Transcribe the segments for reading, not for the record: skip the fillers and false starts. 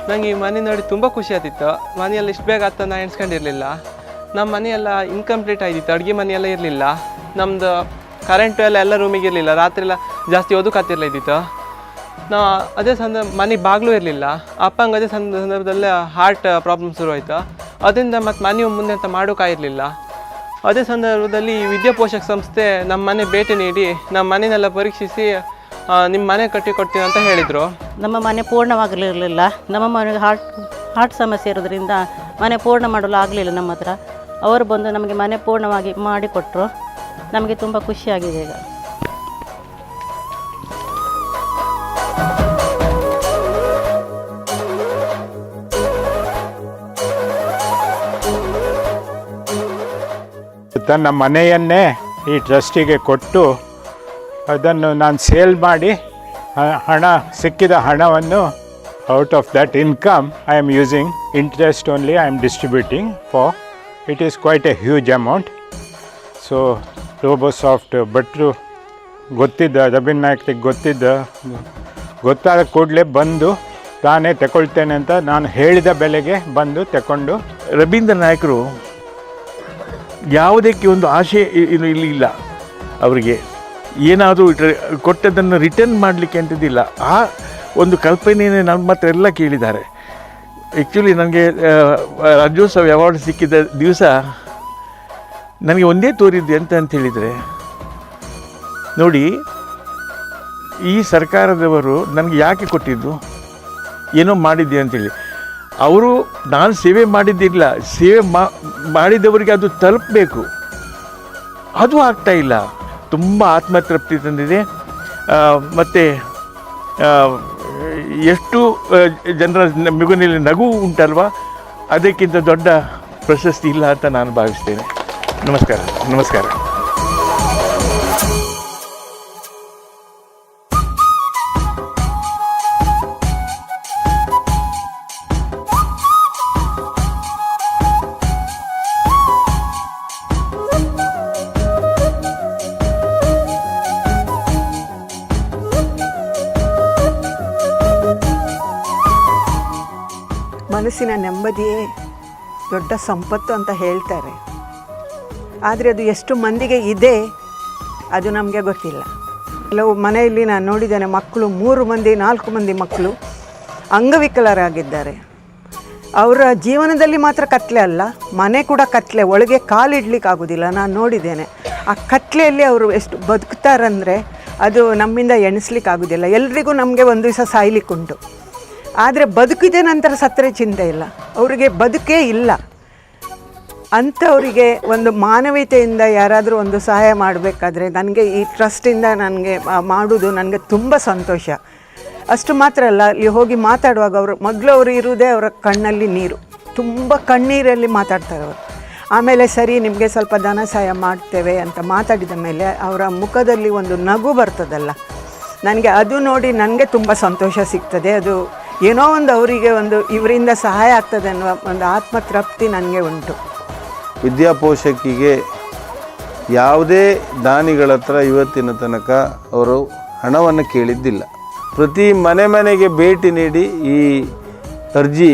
ನಂಗೆ ಈ ಮನೆ ನೋಡಿ ತುಂಬ ಖುಷಿ ಆಗ್ತಿತ್ತು. ಮನೆಯೆಲ್ಲ ಇಷ್ಟು ಬೇಗ ಆಗ್ತಾ ನಾನು ಎಣಿಸ್ಕೊಂಡಿರಲಿಲ್ಲ. ನಮ್ಮ ಮನೆಯೆಲ್ಲ ಇನ್ಕಂಪ್ಲೀಟ್ ಆಗಿತ್ತು, ಅಡುಗೆ ಮನೆಯೆಲ್ಲ ಇರಲಿಲ್ಲ, ನಮ್ಮದು ಕರೆಂಟು ಎಲ್ಲ ರೂಮಿಗೆ ಇರಲಿಲ್ಲ, ರಾತ್ರಿ ಎಲ್ಲ ಜಾಸ್ತಿ ಓದೋಕ್ಕಾಗ್ತಿರ್ಲ ಇದ್ದಿತ್ತು. ನಾವು ಅದೇ ಮನೆ ಬಾಗಿಲು ಇರಲಿಲ್ಲ. ಅಪ್ಪಂಗೆ ಅದೇ ಸಂದರ್ಭದಲ್ಲೇ ಹಾರ್ಟ್ ಪ್ರಾಬ್ಲಮ್ ಶುರುವಾಯಿತು. ಅದರಿಂದ ಮತ್ತು ಮನೆ ಮುಂದೆ ಅಂತ ಮಾಡೋಕ್ಕಾಗಿರಲಿಲ್ಲ. ಅದೇ ಸಂದರ್ಭದಲ್ಲಿ ವಿದ್ಯಾಪೋಷಕ ಸಂಸ್ಥೆ ನಮ್ಮ ಮನೆ ಭೇಟಿ ನೀಡಿ ನಮ್ಮ ಮನೆಯನ್ನೆಲ್ಲ ಪರೀಕ್ಷಿಸಿ ನಿಮ್ಮ ಮನೆ ಕಟ್ಟಿಕೊಡ್ತೀನಿ ಅಂತ ಹೇಳಿದರು. ನಮ್ಮ ಮನೆ ಪೂರ್ಣವಾಗಿರಲಿಲ್ಲ. ನಮ್ಮ ಮನೆಗೆ ಹಾರ್ಟ್ ಸಮಸ್ಯೆ ಇರೋದ್ರಿಂದ ಮನೆ ಪೂರ್ಣ ಮಾಡಲು ಆಗಲಿಲ್ಲ ನಮ್ಮ ಹತ್ರ. ಅವರು ಬಂದು ನಮಗೆ ಮನೆ ಪೂರ್ಣವಾಗಿ ಮಾಡಿಕೊಟ್ರು. ನಮಗೆ ತುಂಬ ಖುಷಿಯಾಗಿದೆ ಈಗ. ತನ್ನ ಮನೆಯನ್ನೇ ಈ ಟ್ರಸ್ಟಿಗೆ ಕೊಟ್ಟು ಅದನ್ನು ನಾನು ಸೇಲ್ ಮಾಡಿ ಹಣ ಸಿಕ್ಕಿದ ಹಣವನ್ನು out of that income I am using interest only I am distributing for it is quite a huge amount. So Robosoft ಭಟ್ರು ರವೀಂದ್ರ ನಾಯಕ್ರಿಗೆ ಗೊತ್ತಾದ ಕೂಡಲೇ ಬಂದು ತಾನೇ ತಗೊಳ್ತೇನೆ ಅಂತ ನಾನು ಹೇಳಿದ ಬೆಲೆಗೆ ಬಂದು ತಗೊಂಡು. ರವೀಂದ್ರ ನಾಯಕರು ಯಾವುದಕ್ಕೆ ಒಂದು ಆಶೆ ಇಲ್ಲಿ ಇಲ್ಲ. ಅವರಿಗೆ ಏನಾದರೂ ಕೊಟ್ಟದನ್ನು ರಿಟರ್ನ್ ಮಾಡಲಿಕ್ಕೆ ಅಂತಿದ್ದಿಲ್ಲ. ಆ ಒಂದು ಕಲ್ಪನೆಯೇ ನಮ್ಮ ಹತ್ರ ಎಲ್ಲ ಕೇಳಿದ್ದಾರೆ. ಆ್ಯಕ್ಚುಲಿ ನನಗೆ ರಾಜ್ಯೋತ್ಸವ ಅವಾರ್ಡ್ ಸಿಕ್ಕಿದ ದಿವಸ ನನಗೆ ಒಂದೇ ತೋರಿದ್ದು ಅಂತ ಹೇಳಿದರೆ, ನೋಡಿ ಈ ಸರ್ಕಾರದವರು ನನಗೆ ಯಾಕೆ ಕೊಟ್ಟಿದ್ದು, ಏನೋ ಮಾಡಿದ್ದೆ ಅಂಥೇಳಿ. ಅವರು ನಾನು ಸೇವೆ ಮಾಡಿದ್ದಿಲ್ಲ, ಸೇವೆ ಮಾಡಿದವರಿಗೆ ಅದು ತಲುಪಬೇಕು, ಅದು ಆಗ್ತಾಯಿಲ್ಲ. ತುಂಬ ಆತ್ಮತೃಪ್ತಿ ತಂದಿದೆ. ಮತ್ತು ಎಷ್ಟು ಜನರ ಮಿಗುನಲ್ಲಿ ನಗು ಉಂಟಲ್ವ, ಅದಕ್ಕಿಂತ ದೊಡ್ಡ ಪ್ರಶಸ್ತಿ ಇಲ್ಲ ಅಂತ ನಾನು ಭಾವಿಸ್ತೇನೆ. ನಮಸ್ಕಾರ. ನಮಸ್ಕಾರ. ಮನಸ್ಸಿನ ನೆಮ್ಮದಿಯೇ ದೊಡ್ಡ ಸಂಪತ್ತು ಅಂತ ಹೇಳ್ತಾರೆ. ಆದರೆ ಅದು ಎಷ್ಟು ಮಂದಿಗೆ ಇದೆ ಅದು ನಮಗೆ ಗೊತ್ತಿಲ್ಲ. ಕೆಲವು ಮನೆಯಲ್ಲಿ ನಾನು ನೋಡಿದ್ದೇನೆ, ಮಕ್ಕಳು 3 ಮಂದಿ 4 ಮಂದಿ ಮಕ್ಕಳು ಅಂಗವಿಕಲರಾಗಿದ್ದಾರೆ. ಅವರ ಜೀವನದಲ್ಲಿ ಮಾತ್ರ ಕತ್ಲೆ ಅಲ್ಲ, ಮನೆ ಕೂಡ ಕತ್ಲೆ, ಒಳಗೆ ಕಾಲಿಡ್ಲಿಕ್ಕಾಗೋದಿಲ್ಲ. ನಾನು ನೋಡಿದ್ದೇನೆ. ಆ ಕತ್ಲೆಯಲ್ಲಿ ಅವರು ಎಷ್ಟು ಬದುಕ್ತಾರಂದರೆ ಅದು ನಮ್ಮಿಂದ ಎಣಿಸ್ಲಿಕ್ಕಾಗೋದಿಲ್ಲ. ಎಲ್ರಿಗೂ ನಮಗೆ ಒಂದು ದಿವಸ ಸಾಯ್ಲಿಕ್ಕುಂಟು, ಆದರೆ ಬದುಕಿದ ನಂತರ ಸತ್ತರೆ ಚಿಂತೆ ಇಲ್ಲ. ಅವರಿಗೆ ಬದುಕೇ ಇಲ್ಲ. ಅಂಥವರಿಗೆ ಒಂದು ಮಾನವೀಯತೆಯಿಂದ ಯಾರಾದರೂ ಒಂದು ಸಹಾಯ ಮಾಡಬೇಕಾದ್ರೆ ನನಗೆ ಈ ಟ್ರಸ್ಟಿಂದ ನನಗೆ ಮಾಡೋದು ನನಗೆ ತುಂಬ ಸಂತೋಷ. ಅಷ್ಟು ಮಾತ್ರ ಅಲ್ಲ, ಅಲ್ಲಿ ಹೋಗಿ ಮಾತಾಡುವಾಗ ಅವರು ಇರುವುದೇ ಅವರ ಕಣ್ಣಲ್ಲಿ ನೀರು, ತುಂಬ ಕಣ್ಣೀರಲ್ಲಿ ಮಾತಾಡ್ತಾರೆ ಅವರು. ಆಮೇಲೆ ಸರಿ ನಿಮಗೆ ಸ್ವಲ್ಪ ಧನ ಸಹಾಯ ಮಾಡ್ತೇವೆ ಅಂತ ಮಾತಾಡಿದ ಮೇಲೆ ಅವರ ಮುಖದಲ್ಲಿ ಒಂದು ನಗು ಬರ್ತದಲ್ಲ, ನನಗೆ ಅದು ನೋಡಿ ನನಗೆ ತುಂಬ ಸಂತೋಷ ಸಿಗ್ತದೆ. ಅದು ಏನೋ ಒಂದು ಅವರಿಗೆ ಒಂದು ಇವರಿಂದ ಸಹಾಯ ಆಗ್ತದೆ ಅನ್ನುವ ಒಂದು ಆತ್ಮತೃಪ್ತಿ ನನಗೆ ಉಂಟು. ವಿದ್ಯಾಪೋಷಕಿಗೆ ಯಾವುದೇ ದಾನಿಗಳ ಹತ್ರ ಇವತ್ತಿನ ತನಕ ಅವರು ಹಣವನ್ನು ಕೇಳಿದ್ದಿಲ್ಲ. ಪ್ರತಿ ಮನೆಗೆ ಭೇಟಿ ನೀಡಿ ಈ ಅರ್ಜಿ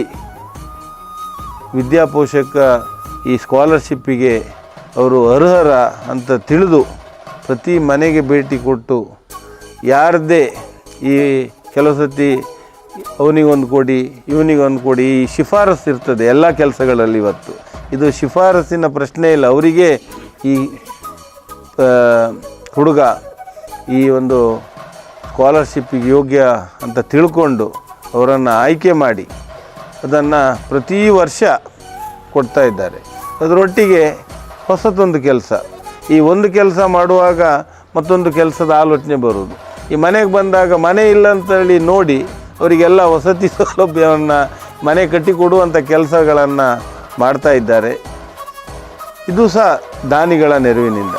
ವಿದ್ಯಾಪೋಷಕ ಈ ಸ್ಕಾಲರ್ಶಿಪ್ಪಿಗೆ ಅವರು ಅರ್ಹರ ಅಂತ ತಿಳಿದು ಪ್ರತಿ ಮನೆಗೆ ಭೇಟಿ ಕೊಟ್ಟು ಯಾರದ್ದೇ ಈ ಕೆಲವು ಸತಿ ಅವನಿಗೊಂದು ಕೊಡಿ ಇವನಿಗೊಂದು ಕೊಡಿ ಈ ಶಿಫಾರಸು ಇರ್ತದೆ ಎಲ್ಲ ಕೆಲಸಗಳಲ್ಲಿ. ಇವತ್ತು ಇದು ಶಿಫಾರಸ್ಸಿನ ಪ್ರಶ್ನೆ ಇಲ್ಲ. ಅವರಿಗೆ ಈ ಹುಡುಗ ಈ ಒಂದು ಸ್ಕಾಲರ್ಶಿಪ್ಪಿಗೆ ಯೋಗ್ಯ ಅಂತ ತಿಳ್ಕೊಂಡು ಅವರನ್ನು ಆಯ್ಕೆ ಮಾಡಿ ಅದನ್ನು ಪ್ರತಿ ವರ್ಷ ಕೊಡ್ತಾ ಇದ್ದಾರೆ. ಅದರೊಟ್ಟಿಗೆ ಹೊಸತೊಂದು ಕೆಲಸ, ಈ ಒಂದು ಕೆಲಸ ಮಾಡುವಾಗ ಮತ್ತೊಂದು ಕೆಲಸದ ಆಲೋಚನೆ ಬರುವುದು. ಈ ಮನೆಗೆ ಬಂದಾಗ ಮನೆ ಇಲ್ಲ ಅಂತೇಳಿ ನೋಡಿ ಅವರಿಗೆಲ್ಲ ವಸತಿ ಸೌಲಭ್ಯವನ್ನು ಮನೆ ಕಟ್ಟಿಕೊಡುವಂಥ ಕೆಲಸಗಳನ್ನು ಮಾಡ್ತಾ ಇದ್ದಾರೆ. ಇದು ಸಹ ದಾನಿಗಳ ನೆರವಿನಿಂದ.